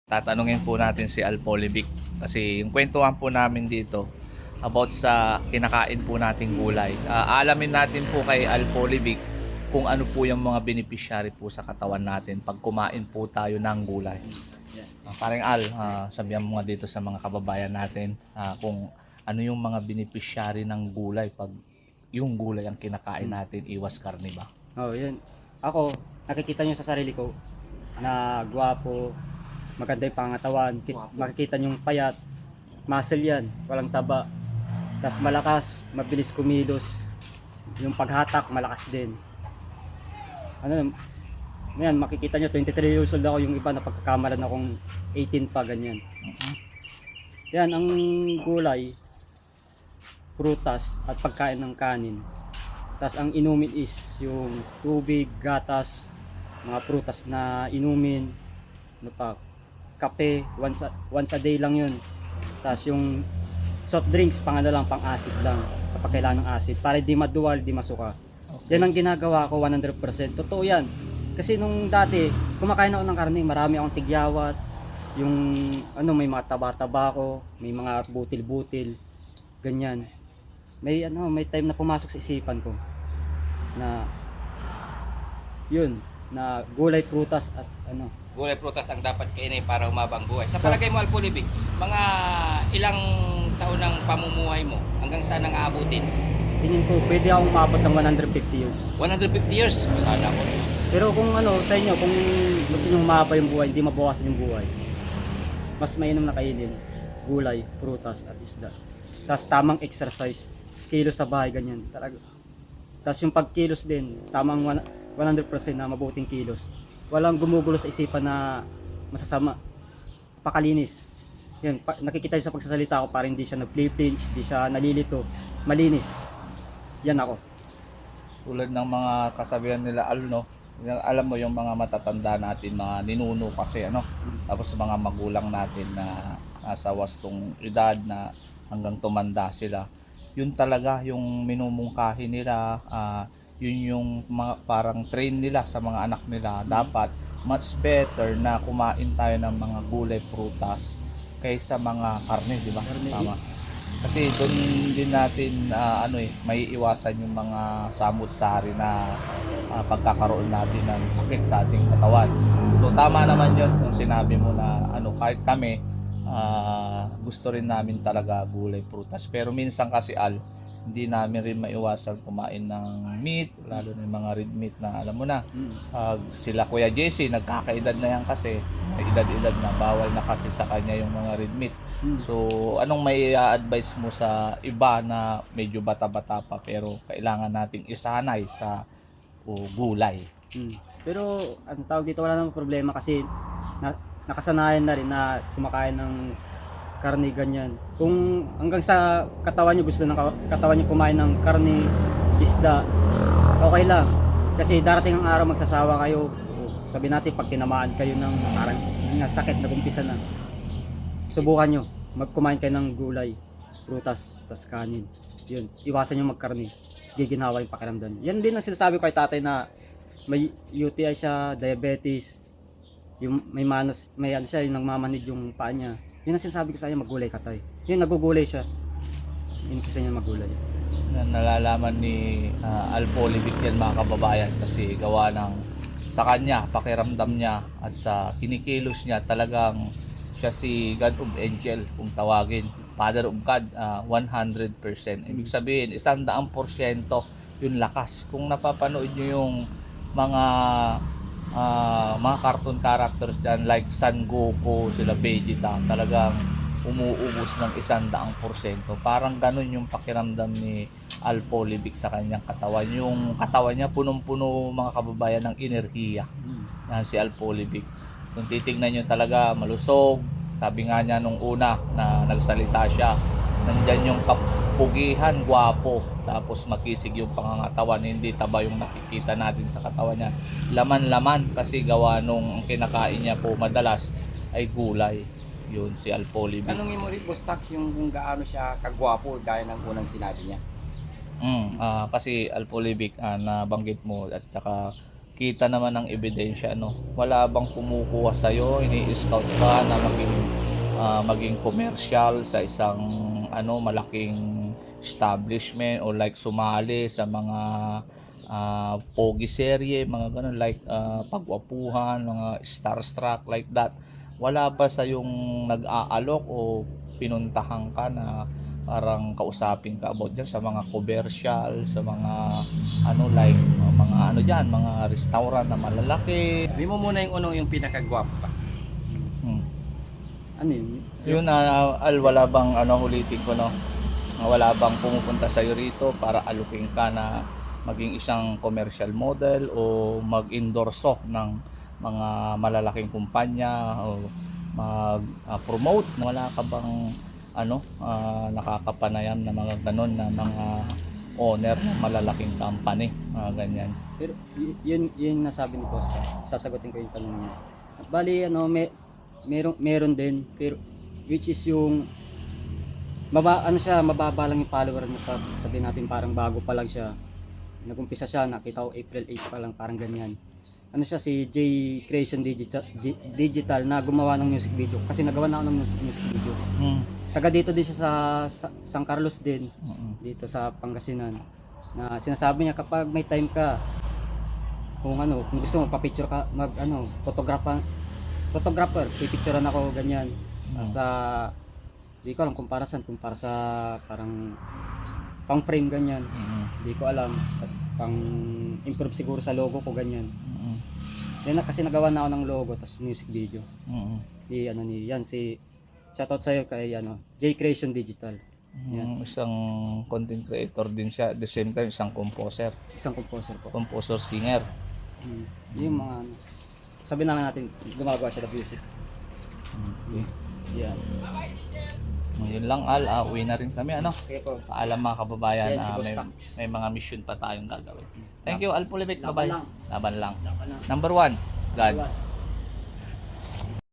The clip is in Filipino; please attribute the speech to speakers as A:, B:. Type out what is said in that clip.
A: Tatanungin po natin si Alpolivic kasi yung kwentuhan po namin dito about sa kinakain po nating gulay. Alamin natin po kay Alpolivic kung ano po yung mga beneficiary po sa katawan natin pag kumain po tayo ng gulay. Parang sabihan mo nga dito sa mga kababayan natin kung ano yung mga beneficiary ng gulay pag yung gulay ang kinakain natin, iwas karne ba?
B: Oh, yun. Ako, nakikita nyo sa sarili ko na gwapo, maganda yung pangatawan, makikita nyo yung payat, muscle yan, walang taba. Tas malakas, mabilis kumilos. Yung paghatak, malakas din. Ano, yan, makikita nyo, 23 years old ako, yung iba na pagkakamalan akong 18 pa, ganyan. Yan, ang gulay, prutas at pagkain ng kanin. Tas ang inumin is yung tubig, gatas, mga prutas na inumin, ano pa, kape, once a day lang yun. Tas yung soft drinks, pang acid lang, kapag kailangan ng acid, para di maduwal, di masuka.
A: Okay.
B: Yan ang ginagawa ko 100%. Totoo yan. Kasi nung dati, kumakain ako ng karne, marami akong tigyawat, yung may mga taba-taba ko, may mga butil-butil, ganyan. May time na pumasok sa isipan ko na yun, na gulay, prutas at
C: Gulay prutas ang dapat kainin para umabang buhay. Sa palagay mo, Alpolivic, mga ilang taon ng pamumuhay mo hanggang saan ang aabutin?
B: tingin ko pwede akong umabot ng 150 years.
C: 150 years? Sana ko.
B: Pero kung sa inyo, kung gusto niyo mahaba yung buhay, hindi mabawasan yung buhay, mas mainam na kainin gulay, prutas at isda. Tapos tamang exercise, kilos sa bahay, ganyan talaga. Tapos yung pagkilos din, tamang 100% na mabuting kilos. Walang gumugulo sa isipan na masasama, pakalinis. Yan, nakikita sa pagsasalita ko, para hindi siya nag-play-pinch, hindi siya nalilito, malinis. Yan ako.
A: Tulad ng mga kasabihan nila alam mo yung mga matatanda natin, mga ninuno kasi tapos mga magulang natin na nasa wastong edad na hanggang tumanda sila, yun talaga yung minumungkahi nila, yun yung parang train nila sa mga anak nila. Dapat much better na kumain tayo ng mga gulay, prutas kaysa mga karne, di ba?
B: Karne.
A: Tama. Kasi doon din natin may iwasan yung mga samut-sari na pagkakaroon natin ng sakit sa ating katawan. So tama naman yun kung sinabi mo na kahit kami gusto rin namin talaga gulay, prutas. Pero minsan kasi hindi namin rin maiwasan kumain ng meat, lalo na yung mga red meat na alam mo na. Sila Kuya Jesse, nagkakaedad na yan kasi, may edad-edad na, bawal na kasi sa kanya yung mga red meat. So, anong may advice mo sa iba na medyo bata-bata pa pero kailangan nating isanay sa gulay?
B: Pero tawag dito, wala namang problema kasi nakasanayan na rin na kumakain ng karne, ganyan. Kung hanggang sa katawan nyo, gusto ng katawan nyo kumain ng karne, isda, okay lang. Kasi darating ang araw, magsasawa kayo. Sabi natin, pag tinamaan kayo ng parang sakit, nagumpisa na, subukan nyo, magkumain kayo ng gulay, prutas, tas kanin. Yun, iwasan nyo magkarne, giginhawa yung pakiramdam. Yan din ang sinasabi ko kay tatay na may UTI siya, diabetes, yung may siya, yung nagmamanid yung paa niya. Yun ang sinasabi ko sa kanya, maggulay ka tayo. Yun, nagugulay siya. Yun kasi niya maggulay.
A: Nalalaman ni Alpolivic yan, mga kababayan, kasi gawa ng sa kanya, pakiramdam niya at sa kinikilos niya, talagang siya si God of Angel kung tawagin, Father of God, 100%. Ibig sabihin 100% yung lakas. Kung napapanood niyo yung mga cartoon characters dyan like Son Goku, sila Vegeta, talagang umuubos ng 100%. Parang ganun yung pakiramdam ni Alpolivic sa kanyang katawan. Yung katawan niya punong-puno, mga kababayan, ng enerhiya. Yan si Alpolivic. Kung titignan nyo, talaga malusog. Sabi nga niya nung una na nagsalita siya, nandyan yung kapugihan, gwapo, tapos makisig yung pangangatawan, hindi taba yung nakikita natin sa katawan niya. Laman-laman kasi gawa nung kinakain niya po madalas ay gulay. Yun si Alpolivic.
C: Tanungin mo rin, Bostax, yung kung gaano siya kagwapo gaya ng unang sinabi niya.
A: Kasi Alpolivic, nabanggit mo at saka kita naman ng ebidensya, no? Wala bang kumukuha sa'yo, ini-scout ka na maging commercial sa isang malaking establishment o like sumali sa mga pogi serye, mga ganun, like pagwapuhan, mga starstruck like that. Wala ba sa yung nag-aalok o pinuntahan ka na parang kausapin ka about dyan sa mga commercial, sa mga like mga dyan, mga restaurant na malalaki?
C: Sabi mo muna yung pinakagwapo pa.
B: Ano yun?
A: Yun wala bang ulitin ko, no? Wala bang pumupunta sa rito para alukin ka na maging isang commercial model o mag-endorso ng mga malalaking kumpanya o mag-promote? Wala ka bang nakakapanayam na mga ganon na mga owner ng malalaking company, mga ganyan?
B: Pero yun nasabi ni Costa. Sasagutin ko yung tanong niya. Bali meron din, pero which is yung mababa lang yung follower mo, sabihin natin parang bago pa lang siya. Nagumpisa siya, nakita ko April 8 pa lang, parang ganyan. Si J Creation Digital na gumawa ng music video, kasi nagawa na ako ng music video. Taga dito din siya sa San Carlos din, dito sa Pangasinan. Na sinasabi niya, kapag may time ka, kung gusto mo pa-picture ka, photographer, pipicturean ako ganyan. Di ko alam kung para sa parang pang frame ganyan. Di ko alam, pang improve siguro sa logo ko ganyan. Yan kasi nagawa na ako ng logo tas music video. Shoutout sa'yo kay J Creation Digital. Yan.
A: Isang content creator din siya, at the same time isang composer.
B: Isang composer po.
A: Composer singer.
B: Yung mga sabi na lang natin gumagawa siya ng music. Yan.
A: Yun lang, uwi na rin kami,
B: Sige po.
A: Paalam mga kababayan,
B: Yan, si Boss
A: may,
B: Tax.
A: may mga mission pa tayong gagawin. Thank you, Al Pulibik.
B: Laban
A: Bye-bye.
B: lang.
A: Laban lang.
B: Laban lang.
A: Number 1, God.
B: Laban.